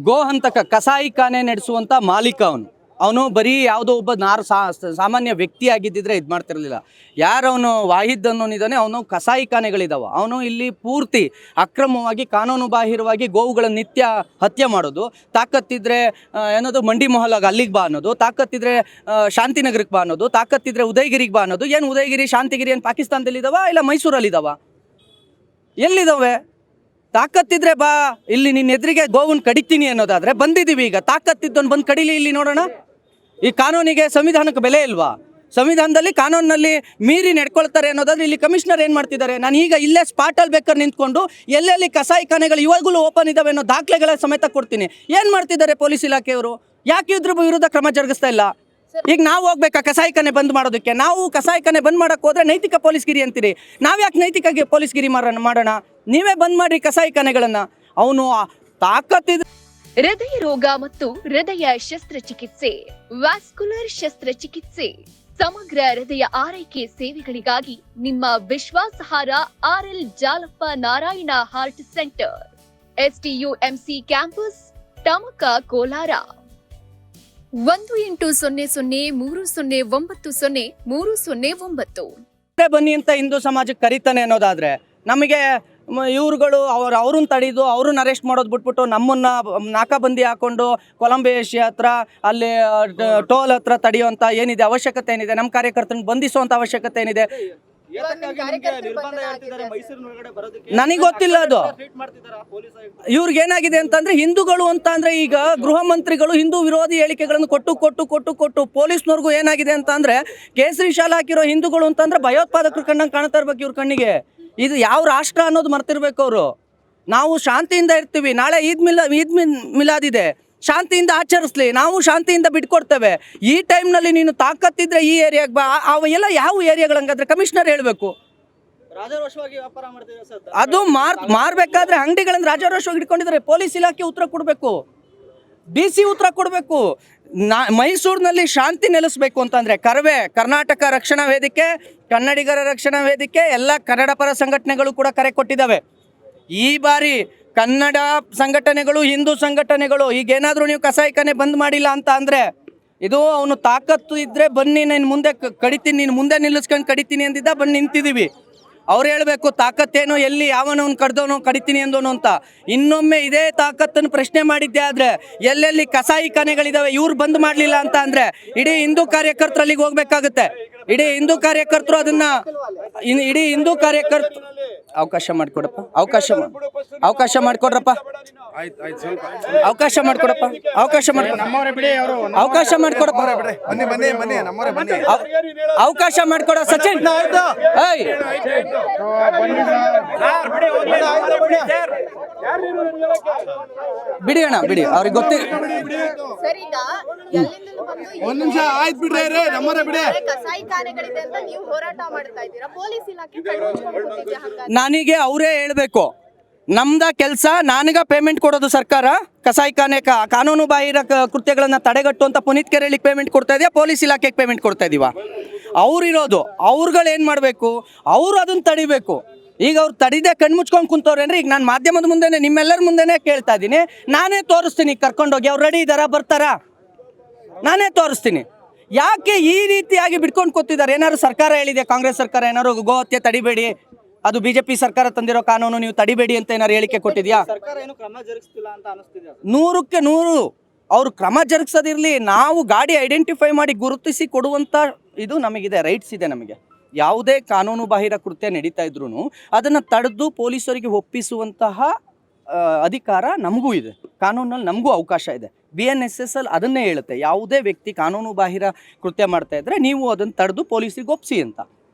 ಗೋಹಂತಕ ಕಸಾಯಿಖಾನೆ ನಡೆಸುವಂಥ ಮಾಲೀಕ ಅವನು ಬರೀ ಯಾವುದೋ ಒಬ್ಬ ಸಾಮಾನ್ಯ ವ್ಯಕ್ತಿ ಆಗಿದ್ದಿದ್ರೆ ಇದು ಮಾಡ್ತಿರಲಿಲ್ಲ. ಯಾರವನು ವಾಹಿದ್ ಅನ್ನೋನಿದ್ದಾನೆ, ಅವನು ಕಸಾಯಿಖಾನೆಗಳಿದ್ದಾವೆ. ಅವನು ಇಲ್ಲಿ ಪೂರ್ತಿ ಅಕ್ರಮವಾಗಿ ಕಾನೂನು ಬಾಹಿರವಾಗಿ ಗೋವುಗಳನ್ನು ನಿತ್ಯ ಹತ್ಯೆ ಮಾಡೋದು. ತಾಕತ್ತಿದ್ರೆ ಏನೋದು ಮಂಡಿ ಮೊಹಲಾಗ ಅಲ್ಲಿಗೆ ಬಾ ಅನ್ನೋದು, ತಾಕತ್ತಿದ್ರೆ ಶಾಂತಿನಗರಕ್ಕೆ ಬಾ ಅನ್ನೋದು, ತಾಕತ್ತಿದ್ರೆ ಉದಯಗಿರಿಗೆ ಬಾ ಅನ್ನೋದು. ಏನು ಉದಯಗಿರಿ ಶಾಂತಿಗಿರಿ ಏನು ಪಾಕಿಸ್ತಾನದಲ್ಲಿದ್ದಾವ ಇಲ್ಲ ಮೈಸೂರಲ್ಲಿದ್ದಾವ? ಎಲ್ಲಿದ್ದಾವೆ? ತಾಕತ್ತಿದ್ರೆ ಬಾ, ಇಲ್ಲಿ ನಿನ್ನ ಎದುರಿಗೆ ಗೋವನ್ನು ಕಡಿತೀನಿ ಅನ್ನೋದಾದ್ರೆ ಬಂದಿದ್ದೀವಿ. ಈಗ ತಾಕತ್ತಿದ್ದವನು ಬಂದು ಕಡಿಲಿ ಇಲ್ಲಿ ನೋಡೋಣ. ಈ ಕಾನೂನಿಗೆ ಸಂವಿಧಾನಕ್ಕೆ ಬೆಲೆ ಇಲ್ವಾ? ಸಂವಿಧಾನದಲ್ಲಿ ಕಾನೂನಿನಲ್ಲಿ ಮೀರಿ ನಡ್ಕೊಳ್ತಾರೆ ಅನ್ನೋದಾದ್ರೆ ಇಲ್ಲಿ ಕಮಿಷನರ್ ಏನು ಮಾಡ್ತಿದ್ದಾರೆ? ನಾನು ಈಗ ಇಲ್ಲೇ ಸ್ಪಾಟಲ್ಲಿ ಬೇಕಾದ್ರೆ ನಿಂತ್ಕೊಂಡು ಎಲ್ಲೆಲ್ಲಿ ಕಸಾಯಿಖಾನೆಗಳು ಇವಾಗಲೂ ಓಪನ್ ಇದ್ದಾವೆ ಅನ್ನೋ ದಾಖಲೆಗಳ ಸಮೇತ ಕೊಡ್ತೀನಿ. ಏನು ಮಾಡ್ತಿದ್ದಾರೆ ಪೊಲೀಸ್ ಇಲಾಖೆಯವರು? ಯಾಕೆ ಇದ್ರ ವಿರುದ್ಧ ಕ್ರಮ ಜರುಗಿಸ್ತಾ ಇಲ್ಲ? ಈಗ ನಾವು ಹೋಗ್ಬೇಕಾ ಕಸಾಯಿಖಾನೆ ಬಂದ್ ಮಾಡೋದಕ್ಕೆ? ನಾವು ಕಸಾಯಿಖಾನೆ ಬಂದ್ ಮಾಡಕ್ಕೆ ಹೋದ್ರೆ ನೈತಿಕ ಪೊಲೀಸ್ಗಿರಿ ಅಂತೀರಿ. ನಾವ್ಯಾಕೆ ನೈತಿಕ ಪೊಲೀಸ್ಗಿರಿ ಮಾಡೋಣ? ನೀವೇ ಬಂದ್ ಮಾಡ್ರಿ ಕಸಾಯಿಖಾನೆಗಳನ್ನ. ಅವನು ತಾಕತ್ತಿದ ಹೃದಯ ರೋಗ ಮತ್ತು ಹೃದಯ ಶಸ್ತ್ರಚಿಕಿತ್ಸೆ, ವ್ಯಾಸ್ಕುಲರ್ ಶಸ್ತ್ರಚಿಕಿತ್ಸೆ, ಸಮಗ್ರ ಹೃದಯ ಆರೈಕೆ ಸೇವೆಗಳಿಗಾಗಿ ನಿಮ್ಮ ವಿಶ್ವಾಸಾರ್ಹ RL Jalappa Narayana heart centre, STUMC campus, Tamaka, Kolar. 180030090309. ಬನ್ನಿ ಅಂತ ಹಿಂದೂ ಸಮಾಜಕ್ಕೆ ಕರೀತಾನೆ ಅನ್ನೋದಾದ್ರೆ ನಮಗೆ ಇವ್ರುಗಳು ಅವ್ರನ್ನ ತಡೆದು ಅವ್ರನ್ನ ಅರೆಸ್ಟ್ ಮಾಡೋದು ಬಿಟ್ಬಿಟ್ಟು ನಮ್ಮನ್ನ ನಾಕಾಬಂದಿ ಹಾಕೊಂಡು ಕೊಲಂಬಿಯಾ ಹತ್ರ ಅಲ್ಲಿ ಟೋಲ್ ಹತ್ರ ತಡೆಯುವಂಥ ಏನಿದೆ ಅವಶ್ಯಕತೆ ಏನಿದೆ? ನಮ್ಮ ಕಾರ್ಯಕರ್ತನ ಬಂಧಿಸುವಂಥ ಅವಶ್ಯಕತೆ ಏನಿದೆ? ನನಗೆ ಗೊತ್ತಿಲ್ಲ ಅದು. ಇವ್ರಿಗೇನಾಗಿದೆ ಅಂತಂದ್ರೆ ಹಿಂದೂಗಳು ಅಂತ ಅಂದ್ರೆ ಈಗ ಗೃಹ ಮಂತ್ರಿಗಳು ಹಿಂದೂ ವಿರೋಧಿ ಹೇಳಿಕೆಗಳನ್ನು ಕೊಟ್ಟು ಪೊಲೀಸ್ನವ್ರಿಗೂ ಏನಾಗಿದೆ ಅಂತ ಅಂದ್ರೆ ಕೇಸರಿ ಶಾಲೆ ಹಾಕಿರೋ ಹಿಂದೂಗಳು ಅಂತಂದ್ರೆ ಭಯೋತ್ಪಾದಕರು ಕಣ್ಣಂಗೆ ಕಾಣ್ತಾ ಇರ್ಬೇಕು ಇವ್ರ ಕಣ್ಣಿಗೆ. ಇದು ಯಾವ ರಾಷ್ಟ್ರ ಅನ್ನೋದು ಮರ್ತಿರ್ಬೇಕು ಅವರು. ನಾವು ಶಾಂತಿಯಿಂದ ಇರ್ತೀವಿ. ನಾಳೆ ಈದ್ ಮಿಲಾದ್ ಇದೆ, ಶಾಂತಿಯಿಂದ ಆಚರಿಸ್ಲಿ, ನಾವು ಶಾಂತಿಯಿಂದ ಬಿಟ್ಕೊಡ್ತೇವೆ. ಈ ಟೈಮ್ನಲ್ಲಿ ನೀನು ತಾಕತ್ತಿದ್ರೆ ಈ ಏರಿಯಾಗೆ ಬಾ. ಅವೆಲ್ಲ ಯಾವ ಏರಿಯಾಗಳಂಗಾದ್ರೆ ಕಮಿಷನರ್ ಹೇಳಬೇಕು. ರಾಜಾರೋಷವಾಗಿ ವ್ಯಾಪಾರ ಮಾಡ್ತಿದ್ದಾರೆ ಸರ್. ಅದು ಮಾರ್ಬೇಕಾದ್ರೆ ಅಂಗಡಿಗಳನ್ನು ರಾಜಾರೋಷವಾಗಿ ಇಟ್ಕೊಂಡಿದ್ದಾರೆ. ಪೊಲೀಸ್ ಇಲಾಖೆ ಉತ್ತರ ಕೊಡಬೇಕು, DC ಉತ್ತರ ಕೊಡಬೇಕು. ಮೈಸೂರಿನಲ್ಲಿ ಶಾಂತಿ ನೆಲೆಸಬೇಕು ಅಂತಂದರೆ ಕರ್ನಾಟಕ ರಕ್ಷಣಾ ವೇದಿಕೆ, ಕನ್ನಡಿಗರ ರಕ್ಷಣಾ ವೇದಿಕೆ, ಎಲ್ಲ ಕನ್ನಡ ಪರ ಸಂಘಟನೆಗಳು ಕೂಡ ಕರೆ ಕೊಟ್ಟಿದ್ದಾವೆ. ಈ ಬಾರಿ ಕನ್ನಡ ಸಂಘಟನೆಗಳು, ಹಿಂದೂ ಸಂಘಟನೆಗಳು ಈಗೇನಾದರೂ ನೀವು ಕಸಾಯಿಖಾನೆ ಬಂದ್ ಮಾಡಿಲ್ಲ ಅಂತ ಅಂದರೆ ಇದು ಅವನು ತಾಕತ್ತು ಇದ್ದರೆ ಬನ್ನಿ, ನಾನು ಮುಂದೆ ಕಡಿತೀನಿ, ನೀನು ಮುಂದೆ ನಿಲ್ಲಿಸ್ಕೊಂಡು ಕಡಿತೀನಿ ಅಂದಿದ್ದ ಬಂದು ನಿಂತಿದ್ದೀವಿ. ಅವ್ರು ಹೇಳಬೇಕು ತಾಕತ್ತೇನು, ಎಲ್ಲಿ ಯಾವನವನು ಕಡ್ದವನು ಕಡಿತೀನಿ ಅಂದವನು ಅಂತ. ಇನ್ನೊಮ್ಮೆ ಇದೇ ತಾಕತ್ತನ್ನು ಪ್ರಶ್ನೆ ಮಾಡಿದ್ದೆ ಆದರೆ ಎಲ್ಲೆಲ್ಲಿ ಕಸಾಯಿಖಾನೆಗಳಿದ್ದಾವೆ ಇವ್ರು ಬಂದ್ ಮಾಡಲಿಲ್ಲ ಅಂತ ಅಂದರೆ ಇಡೀ ಹಿಂದೂ ಕಾರ್ಯಕರ್ತರು ಅಲ್ಲಿಗೆ ಹೋಗ್ಬೇಕಾಗುತ್ತೆ. ಇಡೀ ಹಿಂದೂ ಕಾರ್ಯಕರ್ತರು ಅದನ್ನು ಅವಕಾಶ ಮಾಡಿಕೊಡಪ್ಪ, ಅವಕಾಶ ಮಾಡಿಕೊಡ್ರಪ್ಪ, ಅವಕಾಶ ಮಾಡಿಕೊಡಪ್ಪ, ಅವಕಾಶ ಮಾಡಿಕೊಡ ಸಚಿನ್. ಬಿಡಿ ಅಣ್ಣ, ಬಿಡಿ, ಅವ್ರಿಗೆ ಗೊತ್ತಿಲ್ಲ. ಒಂದ್ ನಿಮಿಷ ಆಯ್ತು ಬಿಡ್ರಿ, ನಮ್ಮವರೇ ಬಿಡಿ. ನನಗೆ ಅವರೇ ಹೇಳ್ಬೇಕು, ನಮ್ದ ಕೆಲಸ, ನನಗ ಪೇಮೆಂಟ್ ಕೊಡೋದು ಸರ್ಕಾರ. ಕಸಾಯಿಖಾನೆ ಕಾನೂನು ಬಾಹಿರ ಕೃತ್ಯಗಳನ್ನ ತಡೆಗಟ್ಟುವಂತ ಪುನೀತ್ ಕೆರೆಳಿಗೆ ಪೇಮೆಂಟ್ ಕೊಡ್ತಾ ಇದೆಯಾ, ಪೊಲೀಸ್ ಇಲಾಖೆಗೆ ಪೇಮೆಂಟ್ ಕೊಡ್ತಾ ಇದೀವ? ಅವ್ರಿರೋದು, ಅವ್ರುಗಳು ಏನು ಮಾಡಬೇಕು, ಅವರು ಅದನ್ನ ತಡಿಬೇಕು. ಈಗ ಅವ್ರು ತಡಿದೆ ಕಣ್ಮುಚ್ಕೊಂಡು ಕುಂತವ್ರೆ ಅಂದ್ರೆ ಈಗ ನಾನು ಮಾಧ್ಯಮದ ಮುಂದೆನೆ ನಿಮ್ಮೆಲ್ಲರ ಮುಂದೆನೆ ಕೇಳ್ತಾ ಇದ್ದೀನಿ. ನಾನೇ ತೋರಿಸ್ತೀನಿ, ಕರ್ಕೊಂಡೋಗಿ ಅವ್ರು ರೆಡಿ ಇದ್ದಾರಾ, ಬರ್ತಾರಾ, ನಾನೇ ತೋರಿಸ್ತೀನಿ. ಯಾಕೆ ಈ ರೀತಿಯಾಗಿ ಬಿಟ್ಕೊಂಡು ಕೂತಿದ್ದಾರೆ? ಏನಾದ್ರು ಸರ್ಕಾರ ಹೇಳಿದೆ, ಕಾಂಗ್ರೆಸ್ ಸರ್ಕಾರ ಏನಾದ್ರು ಗೋಹತ್ಯೆ ತಡಿಬೇಡಿ, ಅದು BJP ಸರ್ಕಾರ ತಂದಿರೋ ಕಾನೂನು, ನೀವು ತಡಿಬೇಡಿ ಅಂತ ಏನಾರು ಹೇಳಿಕೆ ಕೊಟ್ಟಿದ್ಯಾ? 100ಕ್ಕೆ 100 ಅವರು ಕ್ರಮ ಜರುಗಿಸೋದಿರಲಿ. ನಾವು ಗಾಡಿ ಐಡೆಂಟಿಫೈ ಮಾಡಿ ಗುರುತಿಸಿ ಕೊಡುವಂಥ ಇದು ನಮಗಿದೆ, ರೈಟ್ಸ್ ಇದೆ ನಮಗೆ. ಯಾವುದೇ ಕಾನೂನು ಬಾಹಿರ ಕೃತ್ಯ ನಡೀತಾ ಇದ್ರೂ ಅದನ್ನು ತಡೆದು ಪೊಲೀಸರಿಗೆ ಒಪ್ಪಿಸುವಂತಹ ಅಧಿಕಾರ ನಮಗೂ ಇದೆ, ಕಾನೂನಲ್ಲಿ ನಮಗೂ ಅವಕಾಶ ಇದೆ. BNSS ಅದನ್ನೇ ಹೇಳುತ್ತೆ, ಯಾವುದೇ ವ್ಯಕ್ತಿ ಕಾನೂನು ಬಾಹಿರ ಕೃತ್ಯ ಮಾಡ್ತಾ ಇದ್ದರೆ ನೀವು ಅದನ್ನು ತಡೆದು ಪೊಲೀಸರಿಗೆ ಒಪ್ಪಿಸಿ ಅಂತ.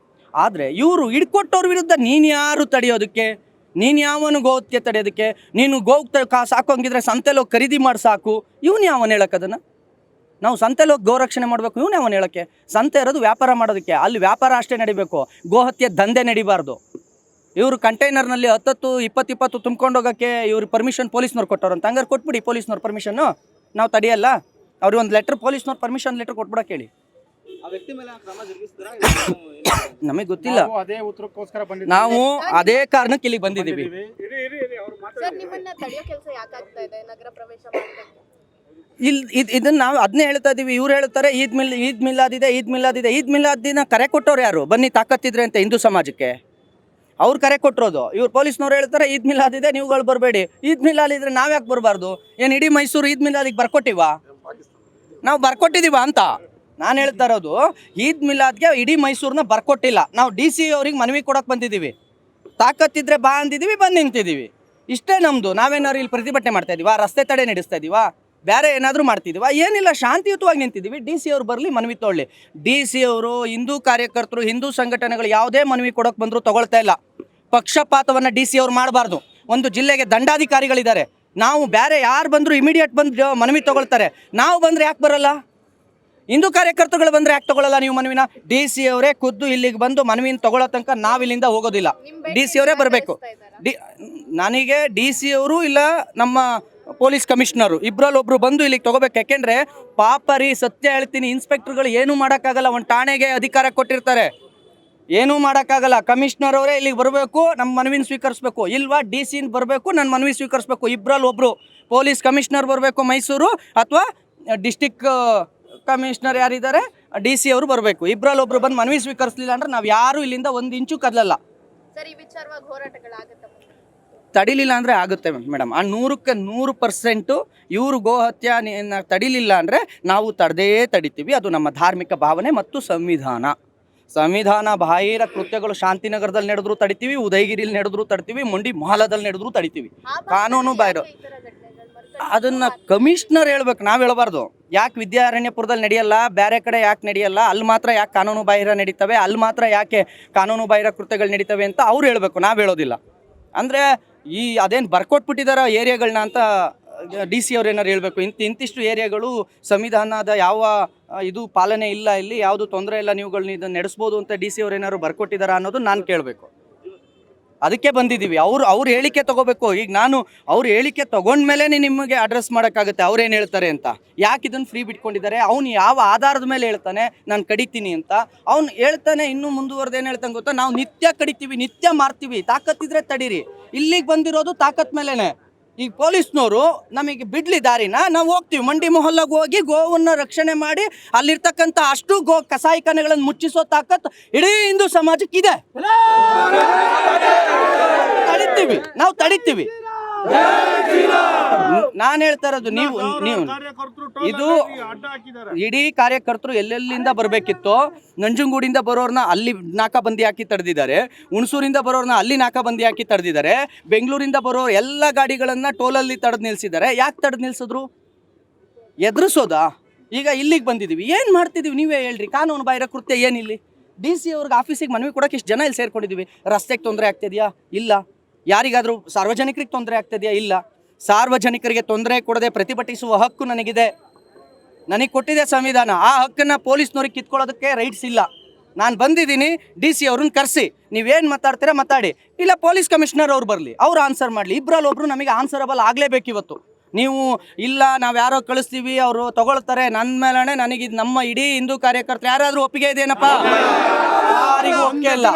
ಆದರೆ ಇವರು ಹಿಡ್ಕೊಟ್ಟವ್ರ ವಿರುದ್ಧ ನೀನು ಯಾರು ತಡೆಯೋದಕ್ಕೆ? ನೀನು ಯಾವನು ಗೋಹತ್ಯೆ ತಡೆಯೋದಕ್ಕೆ? ನೀನು ಸಾಕೋಂಗಿದ್ರೆ ಸಂತೆಲಿ ಹೋಗಿ ಖರೀದಿ ಮಾಡಿ ಸಾಕು. ಇವನು ಯಾವನು ಹೇಳಕ್ಕೆ ಅದನ್ನು? ನಾವು ಸಂತೆಲಿ ಹೋಗಿ ಗೋ ರಕ್ಷಣೆ ಮಾಡಬೇಕು, ಇವನು ಯಾವನು ಹೇಳೋಕ್ಕೆ? ಸಂತೆ ಇರೋದು ವ್ಯಾಪಾರ ಮಾಡೋದಕ್ಕೆ, ಅಲ್ಲಿ ವ್ಯಾಪಾರ ಅಷ್ಟೇ ನಡಿಬೇಕು, ಗೋಹತ್ಯೆ ದಂಧೆ ನಡಿಬಾರ್ದು. ಇವರು ಕಂಟೈನರ್ನಲ್ಲಿ 10-20 ತುಂಬ್ಕೊಂಡು ಹೋಗೋಕ್ಕೆ ಇವ್ರು ಪರ್ಮಿಷನ್ ಪೊಲೀಸ್ನವ್ರು ಕೊಟ್ಟವ್ರು ಅಂತ. ಹಂಗಾರೆ ಕೊಟ್ಬಿಡಿ ಪೊಲೀಸ್ನವ್ರು ಪರ್ಮಿಷನ್ನು, ನಾವು ತಡೆಯಲ್ಲ. ಅವ್ರಿಗೆ ಒಂದು ಲೆಟ್ರ್, ಪೊಲೀಸ್ನವ್ರು ಪರ್ಮಿಷನ್ ಲೆಟ್ರ್ ಕೊಟ್ಬಿಡಕ್ಕೆ ಹೇಳಿ. ನಮಗೆ ಗೊತ್ತಿಲ್ಲ, ನಾವು ಅದೇ ಕಾರಣಕ್ಕೆ ಇಲ್ಲಿ ಬಂದಿದ್ದೀವಿ. ಸರ್ ನಿಮ್ಮನ್ನ ತಡೆಯೋ ಕೆಲಸ ಯಾಕಾಗ್ತಾ ಇದೆ ನಗರ ಪ್ರವೇಶ ಮಾಡಬೇಕು? ಇದನ್ನ ನಾವು ಅದನ್ನೇ ಹೇಳ್ತಾ ಇದೀವಿ. ಇವ್ರು ಹೇಳ್ತಾರೆ ಈದ್ ಮಿಲಾದಿದೆ. ಈದ್ ಮಿಲಾದ್ ದಿನ ಕರೆ ಕೊಟ್ಟವ್ರು ಯಾರು? ಬನ್ನಿ ತಾಕತ್ತಿದ್ರೆ ಅಂತ ಹಿಂದೂ ಸಮಾಜಕ್ಕೆ ಅವ್ರು ಕರೆ ಕೊಟ್ಟಿರೋದು. ಇವ್ರು ಪೊಲೀಸ್ನವ್ರು ಹೇಳ್ತಾರೆ ಈದ್ ಮಿಲಾದ್ ಇದೆ, ನೀವುಗಳು ಬರಬೇಡಿ. ಈದ್ ಮಿಲಾದ್ ಇದ್ರೆ ನಾವು ಯಾಕೆ ಬರಬಾರ್ದು? ಏನು ಇಡೀ ಮೈಸೂರು ಈದ್ ಮಿಲಾದಿಗೆ ಬರ್ಕೊಟ್ಟಿವ? ನಾವು ಬರ್ಕೊಟ್ಟಿದ್ದೀವ ಅಂತ ನಾನು ಹೇಳ್ತಾ ಇರೋದು. ಈದ್ ಮಿಲಾದ್ಗೆ ಇಡೀ ಮೈಸೂರನ್ನ ಬರ್ಕೊಟ್ಟಿಲ್ಲ. ನಾವು DC ಅವ್ರಿಗೆ ಮನವಿ ಕೊಡೋಕೆ ಬಂದಿದ್ದೀವಿ. ತಾಕತ್ತಿದ್ರೆ ಬಾ ಅಂದಿದ್ದೀವಿ, ಬಂದು ನಿಂತಿದ್ದೀವಿ. ಇಷ್ಟೇ ನಮ್ಮದು. ನಾವೇನಾದ್ರು ಇಲ್ಲಿ ಪ್ರತಿಭಟನೆ ಮಾಡ್ತಾ ಇದೀವಾ? ರಸ್ತೆ ತಡೆ ನಡೆಸ್ತಾ ಇದೀವಾ? ಬೇರೆ ಏನಾದರೂ ಮಾಡ್ತಿದ್ದೀವ? ಏನಿಲ್ಲ, ಶಾಂತಿಯುತವಾಗಿ ನಿಂತಿದ್ದೀವಿ. DC ಅವ್ರು ಬರಲಿ, ಮನವಿ ತೊಗೊಳ್ಳಿ. DC ಅವರು ಹಿಂದೂ ಕಾರ್ಯಕರ್ತರು, ಹಿಂದೂ ಸಂಘಟನೆಗಳು ಯಾವುದೇ ಮನವಿ ಕೊಡೋಕೆ ಬಂದರೂ ತೊಗೊಳ್ತಾ ಇಲ್ಲ. ಪಕ್ಷಪಾತವನ್ನು DC ಅವ್ರು ಮಾಡಬಾರ್ದು. ಒಂದು ಜಿಲ್ಲೆಗೆ ದಂಡಾಧಿಕಾರಿಗಳಿದ್ದಾರೆ. ನಾವು ಬೇರೆ ಯಾರು ಬಂದರೂ ಇಮಿಡಿಯೇಟ್ ಬಂದು ಮನವಿ ತೊಗೊಳ್ತಾರೆ. ನಾವು ಬಂದರೆ ಯಾಕೆ ಬರಲ್ಲ? ಹಿಂದೂ ಕಾರ್ಯಕರ್ತರುಗಳು ಬಂದರೆ ಯಾಕೆ ತೊಗೊಳ್ಳಲ್ಲ ನೀವು ಮನವಿನ? DC ಅವರೇ ಖುದ್ದು ಇಲ್ಲಿಗೆ ಬಂದು ಮನವಿನ ತೊಗೊಳ್ಳೋ ತನಕ ನಾವು ಇಲ್ಲಿಂದ ಹೋಗೋದಿಲ್ಲ. DC ಅವರೇ ಬರಬೇಕು. ನನಗೆ DC ಅವರು ಇಲ್ಲ ನಮ್ಮ ಪೊಲೀಸ್ ಕಮಿಷನರು ಇಬ್ಬರಲ್ಲಿ ಒಬ್ಬರು ಬಂದು ಇಲ್ಲಿಗೆ ತೊಗೋಬೇಕು. ಯಾಕೆಂದರೆ ಪಾಪರಿ ಸತ್ಯ ಹೇಳ್ತೀನಿ, ಇನ್ಸ್ಪೆಕ್ಟರ್ಗಳು ಏನೂ ಮಾಡೋಕ್ಕಾಗಲ್ಲ. ಒಂದು ಠಾಣೆಗೆ ಅಧಿಕಾರ ಕೊಟ್ಟಿರ್ತಾರೆ, ಏನೂ ಮಾಡೋಕ್ಕಾಗಲ್ಲ. ಕಮಿಷನರ್ ಅವರೇ ಇಲ್ಲಿಗೆ ಬರಬೇಕು, ನಮ್ಮ ಮನವಿನ ಸ್ವೀಕರಿಸಬೇಕು. ಇಲ್ವಾ DC ಬರಬೇಕು, ನನ್ನ ಮನವಿ ಸ್ವೀಕರಿಸಬೇಕು. ಇಬ್ಬರಲ್ಲಿ ಒಬ್ಬರು ಪೊಲೀಸ್ ಕಮಿಷನರ್ ಬರಬೇಕು ಮೈಸೂರು, ಅಥವಾ ಡಿಸ್ಟಿಕ್ ಕಮಿಷನರ್ ಯಾರಿದ್ದಾರೆ DC ಅವರು ಬರಬೇಕು. ಇಬ್ಬರಲ್ಲಿ ಒಬ್ಬರು ಬಂದು ಮನವಿ ಸ್ವೀಕರಿಸಲಿಲ್ಲ ಅಂದ್ರೆ ನಾವು ಯಾರೂ ಇಲ್ಲಿಂದ ಒಂದು ಇಂಚು ಕದಲಲ್ಲ. ಸರ್ ಈ ವಿಚಾರವಾಗಿ ಹೋರಾಟಗಳಾಗುತ್ತೆ? ತಡಿಲಿಲ್ಲ ಅಂದರೆ ಆಗುತ್ತೆ ಮೇಡಮ್. ಆ 100ಕ್ಕೆ 100% ಇವರು ಗೋಹತ್ಯೆ ತಡಿಲಿಲ್ಲ ಅಂದರೆ ನಾವು ತಡಿತೀವಿ. ಅದು ನಮ್ಮ ಧಾರ್ಮಿಕ ಭಾವನೆ ಮತ್ತು ಸಂವಿಧಾನ ಬಾಹಿರ ಕೃತ್ಯಗಳು ಶಾಂತಿನಗರದಲ್ಲಿ ನಡೆದ್ರು ತಡಿತೀವಿ, ಉದಯಗಿರಿಯಲ್ಲಿ ನಡೆದ್ರು ತಡಿತೀವಿ, ಮಂಡಿ ಮಹಲದಲ್ಲಿ ನಡೆದ್ರು ತಡಿತೀವಿ. ಕಾನೂನು ಬಾಹಿರ ಅದನ್ನು ಕಮಿಷನರ್ ಹೇಳ್ಬೇಕು, ನಾವು ಹೇಳಬಾರ್ದು. ಯಾಕೆ ವಿದ್ಯಾರಣ್ಯಪುರದಲ್ಲಿ ನಡೆಯಲ್ಲ, ಬೇರೆ ಕಡೆ ಯಾಕೆ ನಡೆಯಲ್ಲ, ಅಲ್ಲಿ ಮಾತ್ರ ಯಾಕೆ ಕಾನೂನು ಬಾಹಿರ ನಡೀತವೆ, ಅಲ್ಲಿ ಮಾತ್ರ ಯಾಕೆ ಕಾನೂನು ಬಾಹಿರ ಕೃತ್ಯಗಳು ನಡೀತವೆ ಅಂತ ಅವ್ರು ಹೇಳಬೇಕು, ನಾವು ಹೇಳೋದಿಲ್ಲ. ಅಂದರೆ ಅದೇನು ಬರ್ಕೊಟ್ಬಿಟ್ಟಿದಾರ ಏರಿಯಾಗಳನ್ನ ಅಂತ DC ಅವ್ರು ಏನಾರು ಹೇಳಬೇಕು. ಇಂತಿಷ್ಟು ಏರಿಯಾಗಳು ಸಂವಿಧಾನದ ಯಾವ ಇದು ಪಾಲನೆ ಇಲ್ಲ, ಇಲ್ಲಿ ಯಾವುದು ತೊಂದರೆ ಇಲ್ಲ, ನೀವುಗಳನ್ನ ಇದನ್ನು ನಡೆಸ್ಬೋದು ಅಂತ DC ಅವ್ರು ಏನಾದ್ರು ಬರ್ಕೊಟ್ಟಿದಾರ ಅನ್ನೋದು ನಾನು ಕೇಳಬೇಕು. ಅದಕ್ಕೆ ಬಂದಿದ್ದೀವಿ. ಅವ್ರು ಹೇಳಿಕೆ ತೊಗೋಬೇಕು. ಈಗ ನಾನು ಅವ್ರು ಹೇಳಿಕೆ ತೊಗೊಂಡ್ಮೇಲೆ ನಿಮಗೆ ಅಡ್ರೆಸ್ ಮಾಡೋಕ್ಕಾಗುತ್ತೆ ಅವ್ರೇನು ಹೇಳ್ತಾರೆ ಅಂತ. ಯಾಕೆ ಇದನ್ನು ಫ್ರೀ ಬಿಟ್ಕೊಂಡಿದ್ದಾರೆ, ಅವ್ನು ಯಾವ ಆಧಾರದ ಮೇಲೆ ಹೇಳ್ತಾನೆ ನಾನು ಕಡಿತೀನಿ ಅಂತ. ಅವ್ನು ಹೇಳ್ತಾನೆ, ಇನ್ನೂ ಮುಂದುವರೆದು ಏನು ಹೇಳ್ತಾನೆ ಗೊತ್ತಾ, ನಾವು ನಿತ್ಯ ಕಡಿತೀವಿ, ನಿತ್ಯ ಮಾರ್ತೀವಿ, ತಾಕತ್ತಿದ್ರೆ ತಡೀರಿ. ಇಲ್ಲಿಗೆ ಬಂದಿರೋದು ತಾಕತ್ ಮೇಲೇ. ಈಗ ಪೊಲೀಸ್ನವರು ನಮಗೆ ಬಿಡ್ಲಿ ದಾರಿನ, ನಾವು ಹೋಗ್ತೀವಿ ಮಂಡಿ ಮೊಹಲ್ಲಾಗ ಹೋಗಿ ಗೋವನ್ನು ರಕ್ಷಣೆ ಮಾಡಿ ಅಲ್ಲಿರ್ತಕ್ಕಂಥ ಅಷ್ಟು ಕಸಾಯಿಖಾನೆಗಳನ್ನು ಮುಚ್ಚಿಸೋ ತಾಕತ್ ಇಡೀ ಹಿಂದೂ ಸಮಾಜಕ್ಕಿದೆ. ನಾವು ತಡಿತೀವಿ. ನಾನು ಹೇಳ್ತಾ ಇರೋದು, ನೀವು ಇದು ಇಡೀ ಕಾರ್ಯಕರ್ತರು ಎಲ್ಲೆಲ್ಲಿಂದ ಬರಬೇಕಿತ್ತು. ನಂಜನಗೂಡಿಂದ ಬರೋರ್ನ ಅಲ್ಲಿ ನಾಕಾಬಂದಿ ಹಾಕಿ ತಡೆದಿದ್ದಾರೆ, ಹುಣಸೂರಿಂದ ಬರೋರ್ನ ಅಲ್ಲಿ ನಾಕಾಬಂದಿ ಹಾಕಿ ತಡೆದಿದ್ದಾರೆ, ಬೆಂಗಳೂರಿಂದ ಬರೋ ಎಲ್ಲ ಗಾಡಿಗಳನ್ನು ಟೋಲಲ್ಲಿ ತಡೆದು ನಿಲ್ಲಿಸಿದ್ದಾರೆ. ಯಾಕೆ ತಡೆದು ನಿಲ್ಲಿಸಿದ್ರು? ಎದುರಿಸೋದಾ? ಈಗ ಇಲ್ಲಿಗೆ ಬಂದಿದ್ದೀವಿ, ಏನು ಮಾಡ್ತಿದ್ದೀವಿ ನೀವೇ ಹೇಳ್ರಿ. ಕಾನೂನು ಬಾಹಿರ ಕೃತ್ಯ ಏನಿಲ್ಲಿ? DC ಅವ್ರಿಗೆ ಆಫೀಸಿಗೆ ಮನವಿ ಕೊಡೋಕೆ ಇಷ್ಟು ಜನ ಇಲ್ಲಿ ಸೇರ್ಕೊಂಡಿದ್ದೀವಿ. ರಸ್ತೆಗೆ ತೊಂದರೆ ಆಗ್ತಿದೆಯಾ? ಇಲ್ಲ. ಯಾರಿಗಾದರೂ ಸಾರ್ವಜನಿಕರಿಗೆ ತೊಂದರೆ ಆಗ್ತಿದೆಯಾ? ಇಲ್ಲ. ಸಾರ್ವಜನಿಕರಿಗೆ ತೊಂದರೆ ಕೊಡದೆ ಪ್ರತಿಭಟಿಸುವ ಹಕ್ಕು ನನಗಿದೆ, ನನಗೆ ಕೊಟ್ಟಿದೆ ಸಂವಿಧಾನ. ಆ ಹಕ್ಕನ್ನು ಪೊಲೀಸ್ನವ್ರಿಗೆ ಕಿತ್ಕೊಳ್ಳೋದಕ್ಕೆ ರೈಟ್ಸ್ ಇಲ್ಲ. ನಾನು ಬಂದಿದ್ದೀನಿ, DC ಅವ್ರನ್ನ ಕರೆಸಿ ನೀವೇನು ಮಾತಾಡ್ತೀರಾ ಮಾತಾಡಿ, ಇಲ್ಲ ಪೊಲೀಸ್ ಕಮಿಷನರ್ ಅವ್ರು ಬರಲಿ, ಅವ್ರು ಆನ್ಸರ್ ಮಾಡಲಿ. ಇಬ್ಬರಲ್ಲಿ ಒಬ್ಬರು ನಮಗೆ ಆನ್ಸರಬಲ್ ಆಗಲೇಬೇಕು ಇವತ್ತು. ನೀವು ಇಲ್ಲ ನಾವು ಯಾರೋ ಕಳಿಸ್ತೀವಿ ಅವರು ತಗೊಳ್ತಾರೆ ನನ್ನ ಮೇಲೇ, ನನಗೆ ನಮ್ಮ ಇಡೀ ಹಿಂದೂ ಕಾರ್ಯಕರ್ತರು ಯಾರಾದರೂ ಒಪ್ಪಿಗೆ ಇದೆಯೇನಪ್ಪ? ಯಾರಿಗೂ ಒಪ್ಪಿಗೆ ಇಲ್ಲ.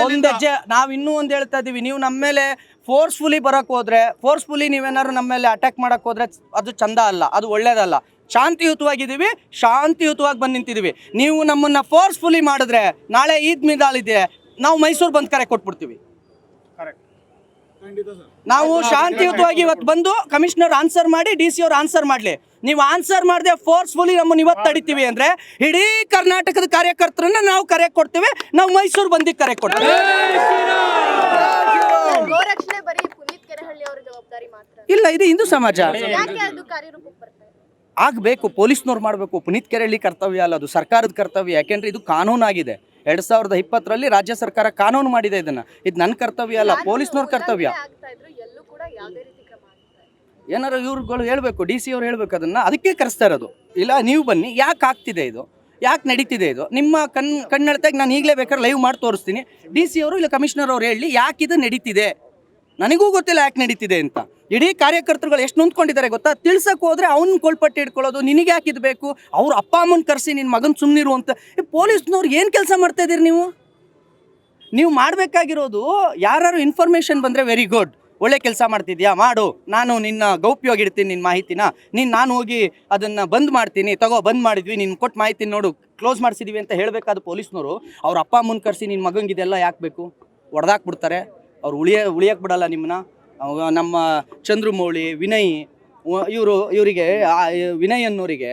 ಒಂದು ಹೆಜ್ಜೆ ನಾವು ಇನ್ನೂ ಒಂದು ಹೇಳ್ತಾ ಇದ್ದೀವಿ, ನೀವು ನಮ್ಮ ಮೇಲೆ ಫೋರ್ಸ್ಫುಲಿ ಬರೋಕ್ಕೆ ಹೋದರೆ, ಫೋರ್ಸ್ಫುಲಿ ನೀವೇನಾದ್ರು ನಮ್ಮ ಮೇಲೆ ಅಟ್ಯಾಕ್ ಮಾಡೋಕ್ಕೆ ಹೋದರೆ ಅದು ಚಂದ ಅಲ್ಲ, ಅದು ಒಳ್ಳೇದಲ್ಲ. ಶಾಂತಿಯುತವಾಗಿದ್ದೀವಿ, ಶಾಂತಿಯುತವಾಗಿ ಬಂದು ನಿಂತಿದ್ದೀವಿ. ನೀವು ನಮ್ಮನ್ನು ಫೋರ್ಸ್ಫುಲಿ ಮಾಡಿದ್ರೆ ನಾಳೆ ಈದ್ ಮಿಲಾದ್ ಇದೆ, ನಾವು ಮೈಸೂರು ಬಂದು ಕರೆ ಕೊಟ್ಬಿಡ್ತೀವಿ. ನಾವು ಶಾಂತಿಯುತವಾಗಿ ಇವತ್ತು ಬಂದು ಕಮಿಷನರ್ ಆನ್ಸರ್ ಮಾಡಿ, DC ಅವ್ರು ಆನ್ಸರ್ ಮಾಡಲಿ. ನೀವು ಆನ್ಸರ್ ಮಾಡದೆ ಫೋರ್ಸ್ಫುಲಿ ನಮ್ಮನ್ನು ಇವತ್ತು ತಡಿತೀವಿ ಅಂದರೆ ಇಡೀ ಕರ್ನಾಟಕದ ಕಾರ್ಯಕರ್ತರನ್ನ ನಾವು ಕರೆ ಕೊಡ್ತೀವಿ, ನಾವು ಮೈಸೂರು ಬಂದು ಕರೆ ಕೊಡ್ತೀವಿ. ಗೋರಕ್ಷಣೆ ಬರೀ ಪುನೀತ್ ಕೆರೆಹಳ್ಳಿ ಅವರ ಜವಾಬ್ದಾರಿ ಮಾತ್ರ ಇಲ್ಲ, ಇದು ಹಿಂದೂ ಸಮಾಜ. ಯಾಕೆ ಅದು ಕಾರ್ಯರೂಪಕ್ಕೆ ಬರ್ತಾ ಇದೆ? ಆಗಬೇಕು, ಪೊಲೀಸ್ನವ್ರು ಮಾಡಬೇಕು. ಪುನೀತ್ ಕೆರೆಹಳ್ಳಿ ಕರ್ತವ್ಯ ಅಲ್ಲ, ಅದು ಸರ್ಕಾರದ ಕರ್ತವ್ಯ. ಯಾಕೆಂದ್ರೆ ಇದು ಕಾನೂನಾಗಿದೆ. 2020ರಲ್ಲಿ ರಾಜ್ಯ ಸರ್ಕಾರ ಕಾನೂನು ಮಾಡಿದೆ ಇದನ್ನ. ಇದು ನನ್ನ ಕರ್ತವ್ಯ ಅಲ್ಲ, ಪೊಲೀಸ್ನವ್ರ ಕರ್ತವ್ಯ. ಏನಾರು ಇವ್ರುಗಳು ಹೇಳ್ಬೇಕು, DC ಅವ್ರು ಹೇಳ್ಬೇಕು ಅದನ್ನ. ಅದಕ್ಕೆ ಕರೆಸ್ತಾ ಇರೋದು. ಇಲ್ಲ ನೀವು ಬನ್ನಿ, ಯಾಕೆ ಆಗ್ತಿದೆ ಇದು, ಯಾಕೆ ನಡೀತಿದೆ ಇದು, ನಿಮ್ಮ ಕಣ್ಣೆಳ್ತಾಗ ನಾನು ಈಗಲೇ ಬೇಕಾದ್ರೆ ಲೈವ್ ಮಾಡಿ ತೋರಿಸ್ತೀನಿ. DC ಅವರು ಇಲ್ಲ ಕಮಿಷನರ್ ಅವ್ರು ಹೇಳಿ ಯಾಕೆ ಇದು ನಡೀತಿದೆ. ನನಗೂ ಗೊತ್ತಿಲ್ಲ ಯಾಕೆ ನಡೀತಿದೆ ಅಂತ. ಇಡೀ ಕಾರ್ಯಕರ್ತರುಗಳು ಎಷ್ಟು ನೊಂದ್ಕೊಂಡಿದ್ದಾರೆ ಗೊತ್ತಾ? ತಿಳ್ಸಕ್ಕೆ ಹೋದ್ರೆ ಅವ್ನ ಕೊಳ್ಪಟ್ಟು ಇಟ್ಕೊಳ್ಳೋದು, ನಿನಗೆ ಯಾಕೆ ಇದು ಬೇಕು, ಅವ್ರ ಅಪ್ಪ ಅಮ್ಮನ ಕರೆಸಿ ನಿನ್ನ ಮಗನ ಸುಮ್ಮನಿರು ಅಂತ. ಪೊಲೀಸ್ನವ್ರು ಏನು ಕೆಲಸ ಮಾಡ್ತಾ ಇದ್ದೀರಿ ನೀವು ಮಾಡಬೇಕಾಗಿರೋದು? ಯಾರು ಇನ್ಫಾರ್ಮೇಷನ್ ಬಂದರೆ ವೆರಿ ಗುಡ್, ಒಳ್ಳೆ ಕೆಲಸ ಮಾಡ್ತಿದ್ಯಾ ಮಾಡು, ನಾನು ನಿನ್ನ ಗೌಪ್ಯವಾಗಿ ಇಡ್ತೀನಿ ನಿನ್ನ ಮಾಹಿತಿನ, ನಾನು ಹೋಗಿ ಅದನ್ನು ಬಂದ್ ಮಾಡ್ತೀನಿ, ಬಂದ್ ಮಾಡಿದ್ವಿ, ನಿನ್ನ ಕೊಟ್ಟು ಮಾಹಿತಿ ನೋಡು ಕ್ಲೋಸ್ ಮಾಡಿಸಿದೀವಿ ಅಂತ ಹೇಳಬೇಕಾದ ಪೊಲೀಸ್ನವರು ಅವ್ರ ಅಪ್ಪ ಅಮ್ಮನ ಕರೆಸಿ ನಿನ್ನ ಮಗಂಗೆ ಇದೆಲ್ಲ ಯಾಕೆ ಬೇಕು, ಹೊಡೆದಾಕ್ಬಿಡ್ತಾರೆ. ಅವ್ರು ಉಳಿಯಕ್ಕೆ ಬಿಡಲ್ಲ ನಿಮ್ಮನ್ನ. ನಮ್ಮ ಚಂದ್ರಮೌಳಿ, ವಿನಯ್ ಇವರಿಗೆ ವಿನಯ್ ಅನ್ನೋರಿಗೆ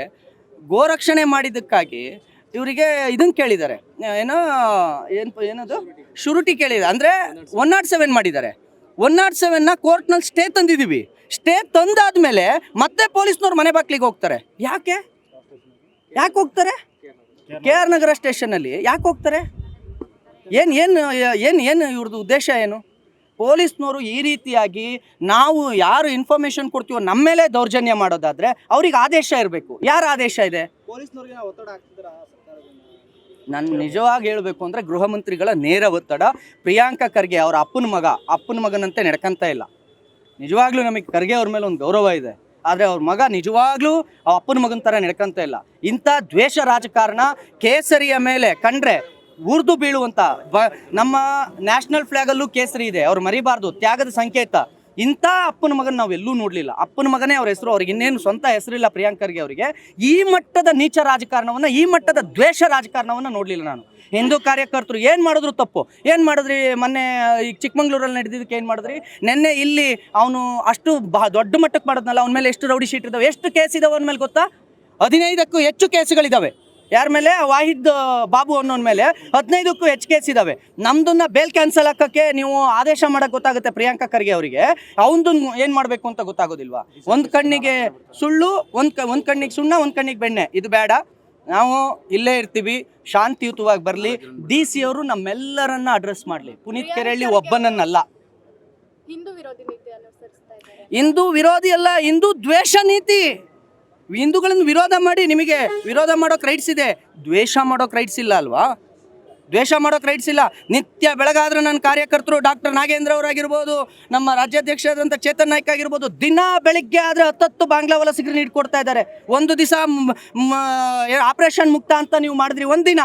ಗೋರಕ್ಷಣೆ ಮಾಡಿದ್ದಕ್ಕಾಗಿ ಇವರಿಗೆ ಇದನ್ನು ಕೇಳಿದ್ದಾರೆ, ಏನದು ಶೂರಿಟಿ ಕೇಳಿದ್ದಾರೆ. ಅಂದರೆ 107 ಮಾಡಿದ್ದಾರೆ. 107ನ ಕೋರ್ಟ್ನಲ್ಲಿ ಸ್ಟೇ ತಂದಿದ್ದೀವಿ. ಸ್ಟೇ ತಂದಾದ್ಮೇಲೆ ಮತ್ತೆ ಪೊಲೀಸ್ನವ್ರು ಮನೆ ಬಾಗ್ಲಿಗೆ ಹೋಗ್ತಾರೆ. ಯಾಕೆ ಹೋಗ್ತಾರೆ? KR ನಗರ ಸ್ಟೇಷನ್ನಲ್ಲಿ ಯಾಕೆ ಹೋಗ್ತಾರೆ? ಏನು ಇವ್ರದ್ದು ಉದ್ದೇಶ ಏನು? ಪೊಲೀಸ್ನವರು ಈ ರೀತಿಯಾಗಿ ನಾವು ಯಾರು ಇನ್ಫಾರ್ಮೇಷನ್ ಕೊಡ್ತೀವೋ ನಮ್ಮ ಮೇಲೆ ದೌರ್ಜನ್ಯ ಮಾಡೋದಾದರೆ ಅವ್ರಿಗೆ ಆದೇಶ ಇರಬೇಕು. ಯಾರ ಆದೇಶ ಇದೆ? ನಾನು ನಿಜವಾಗಿ ಹೇಳಬೇಕು ಅಂದರೆ ಗೃಹ ಮಂತ್ರಿಗಳ ನೇರ ಒತ್ತಡ. ಪ್ರಿಯಾಂಕ ಖರ್ಗೆ ಅವರ ಅಪ್ಪನ ಮಗನಂತೆ ನಡ್ಕೊಂತ ಇಲ್ಲ. ನಿಜವಾಗ್ಲೂ ನಮಗೆ ಖರ್ಗೆ ಅವ್ರ ಮೇಲೆ ಒಂದು ಗೌರವ ಇದೆ, ಆದರೆ ಅವ್ರ ಮಗ ನಿಜವಾಗ್ಲೂ ಅಪ್ಪನ ಮಗನ ಥರ ನಡ್ಕೊಂತ ಇಲ್ಲ. ಇಂಥ ದ್ವೇಷ ರಾಜಕಾರಣ ಕೇಸರಿಯ ಮೇಲೆ ಕಂಡ್ರೆ ಉರ್ದು ಬೀಳುವಂಥ ನಮ್ಮ ನ್ಯಾಷನಲ್ ಫ್ಲಾಗಲ್ಲೂ ಕೇಸರಿ ಇದೆ, ಅವ್ರು ಮರಿಬಾರ್ದು, ತ್ಯಾಗದ ಸಂಕೇತ. ಇಂಥ ಅಪ್ಪನ ಮಗನ ನಾವು ಎಲ್ಲೂ ನೋಡಲಿಲ್ಲ. ಅಪ್ಪನ ಮಗನೇ ಅವ್ರ ಹೆಸರು, ಅವ್ರಿಗೆ ಇನ್ನೇನು ಸ್ವಂತ ಹೆಸರಿಲ್ಲ ಪ್ರಿಯಾಂಕ್ ಖರ್ಗೆ ಅವರಿಗೆ. ಈ ಮಟ್ಟದ ನೀಚ ರಾಜಕಾರಣವನ್ನು, ಈ ಮಟ್ಟದ ದ್ವೇಷ ರಾಜಕಾರಣವನ್ನು ನೋಡಲಿಲ್ಲ ನಾನು. ಹಿಂದೂ ಕಾರ್ಯಕರ್ತರು ಏನು ಮಾಡಿದ್ರು ತಪ್ಪು. ಏನು ಮಾಡಿದ್ರಿ? ಮೊನ್ನೆ ಈಗ ಚಿಕ್ಕಮಂಗ್ಳೂರಲ್ಲಿ ನಡೆದಿದ್ದಕ್ಕೆ ಏನು ಮಾಡಿದ್ರಿ? ನಿನ್ನೆ ಇಲ್ಲಿ ಅವನು ಅಷ್ಟು ದೊಡ್ಡ ಮಟ್ಟಕ್ಕೆ ಮಾಡಿದ್ನಲ್ಲ, ಅವನ ಮೇಲೆ ಎಷ್ಟು ರೌಡಿ ಶೀಟ್ ಇದ್ದಾವೆ, ಎಷ್ಟು ಕೇಸ್ ಇದಾವೆ ಅವನ ಮೇಲೆ ಗೊತ್ತಾ? 15ಕ್ಕೂ ಹೆಚ್ಚು ಕೇಸುಗಳಿದ್ದಾವೆ. ಯಾರ ಮೇಲೆ? ವಾಹಿದ್ ಬಾಬು ಅನ್ನೋನ ಮೇಲೆ 15ಕ್ಕೂ ಹೆಚ್ಚು ಕೇಸ್ ಇದ್ದಾವೆ. ನಮ್ದನ್ನ ಬೇಲ್ ಕ್ಯಾನ್ಸಲ್ ಹಾಕೋಕ್ಕೆ ನೀವು ಆದೇಶ ಮಾಡೋಕ್ಕೆ ಗೊತ್ತಾಗುತ್ತೆ ಪ್ರಿಯಾಂಕ ಖರ್ಗೆ ಅವರಿಗೆ. ಅವನದನ್ನು ಏನು ಮಾಡಬೇಕು ಅಂತ ಗೊತ್ತಾಗೋದಿಲ್ವಾ? ಒಂದು ಕಣ್ಣಿಗೆ ಸುಳ್ಳು, ಒಂದು ಕಣ್ಣಿಗೆ ಸುಣ್ಣ, ಒಂದು ಕಣ್ಣಿಗೆ ಬೆಣ್ಣೆ. ಇದು ಬೇಡ. ನಾವು ಇಲ್ಲೇ ಇರ್ತೀವಿ, ಶಾಂತಿಯುತವಾಗಿ ಬರಲಿ. DC ಅವರು ನಮ್ಮೆಲ್ಲರನ್ನ ಅಡ್ರೆಸ್ ಮಾಡಲಿ, ಪುನೀತ್ ಕೆರೆಹಳ್ಳಿ ಒಬ್ಬನನ್ನಲ್ಲ. ಹಿಂದೂ ವಿರೋಧಿ ನೀತಿ ಅನುಸರಿಸ್ತಾ ಇದ್ದಾರೆ. ಹಿಂದೂ ವಿರೋಧಿ ಅಲ್ಲ, ಹಿಂದೂ ದ್ವೇಷ ನೀತಿ. ಹಿಂದೂಗಳನ್ನು ವಿರೋಧ ಮಾಡಿ ನಿಮಗೆ ವಿರೋಧ ಮಾಡೋಕೆ ರೈಟ್ಸ್ ಇದೆ, ದ್ವೇಷ ಮಾಡೋಕೆ ರೈಟ್ಸ್ ಇಲ್ಲ ಅಲ್ವಾ? ದ್ವೇಷ ಮಾಡೋಕೆ ರೈಟ್ಸ್ ಇಲ್ಲ. ನಿತ್ಯ ಬೆಳಗಾದ್ರೆ ನನ್ನ ಕಾರ್ಯಕರ್ತರು ಡಾಕ್ಟರ್ ನಾಗೇಂದ್ರ ಅವರಾಗಿರ್ಬೋದು, ನಮ್ಮ ರಾಜ್ಯಾಧ್ಯಕ್ಷರಾದಂಥ ಚೇತನ್ ನಾಯ್ಕ ಆಗಿರ್ಬೋದು, ದಿನ ಬೆಳಿಗ್ಗೆ ಆದರೆ 10 ಬಾಂಗ್ಲಾ ವಲಸಿಗರು ನೀಡಿ ಕೊಡ್ತಾ ಇದ್ದಾರೆ. ಒಂದು ದಿವಸ ಆಪರೇಷನ್ ಮುಕ್ತ ಅಂತ ನೀವು ಮಾಡಿದ್ರಿ. ಒಂದಿನ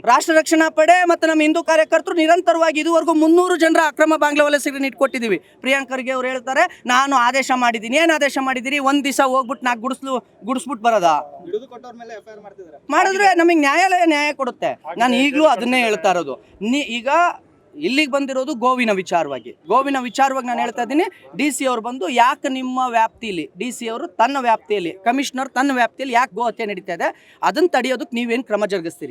ರಾಷ್ಟ್ರ ರಕ್ಷಣಾ ಪಡೆ ಮತ್ತು ನಮ್ಮ ಹಿಂದೂ ಕಾರ್ಯಕರ್ತರು ನಿರಂತರವಾಗಿ ಇದುವರೆಗೂ 300 ಜನರ ಅಕ್ರಮ ಬಾಂಗ್ಲಾ ವಲಸಿಗರು ಇಟ್ಕೊಟ್ಟಿದ್ದೀವಿ. ಪ್ರಿಯಾಂಕ್ ಖರ್ಗೆ ಅವ್ರು ಹೇಳ್ತಾರೆ ನಾನು ಆದೇಶ ಮಾಡಿದ್ದೀನಿ. ಏನು ಆದೇಶ ಮಾಡಿದ್ದೀರಿ? ಒಂದು ದಿವಸ ಹೋಗ್ಬಿಟ್ಟು 4 ಗುಡಿಸ್ಬಿಟ್ಟು ಬರೋದಾ? ಮಾಡಿದ್ರೆ ನಮಗೆ ನ್ಯಾಯ ಕೊಡುತ್ತೆ. ನಾನು ಈಗಲೂ ಅದನ್ನೇ ಹೇಳ್ತಾ ಇರೋದು. ಈಗ ಇಲ್ಲಿಗೆ ಬಂದಿರೋದು ಗೋವಿನ ವಿಚಾರವಾಗಿ ನಾನು ಹೇಳ್ತಾ ಇದ್ದೀನಿ. DC ಅವರು ಬಂದು ಯಾಕೆ ನಿಮ್ಮ ವ್ಯಾಪ್ತಿಯಲ್ಲಿ, DC ಅವರು ತನ್ನ ವ್ಯಾಪ್ತಿಯಲ್ಲಿ, ಕಮಿಷನರ್ ತನ್ನ ವ್ಯಾಪ್ತಿಯಲ್ಲಿ ಯಾಕೆ ಗೋ ಹತ್ಯೆ ನಡೀತಾ ಇದೆ, ಅದನ್ನು ತಡೆಯೋದಕ್ಕೆ ನೀವೇನು ಕ್ರಮ ಜರುಗಿಸ್ತೀರಿ?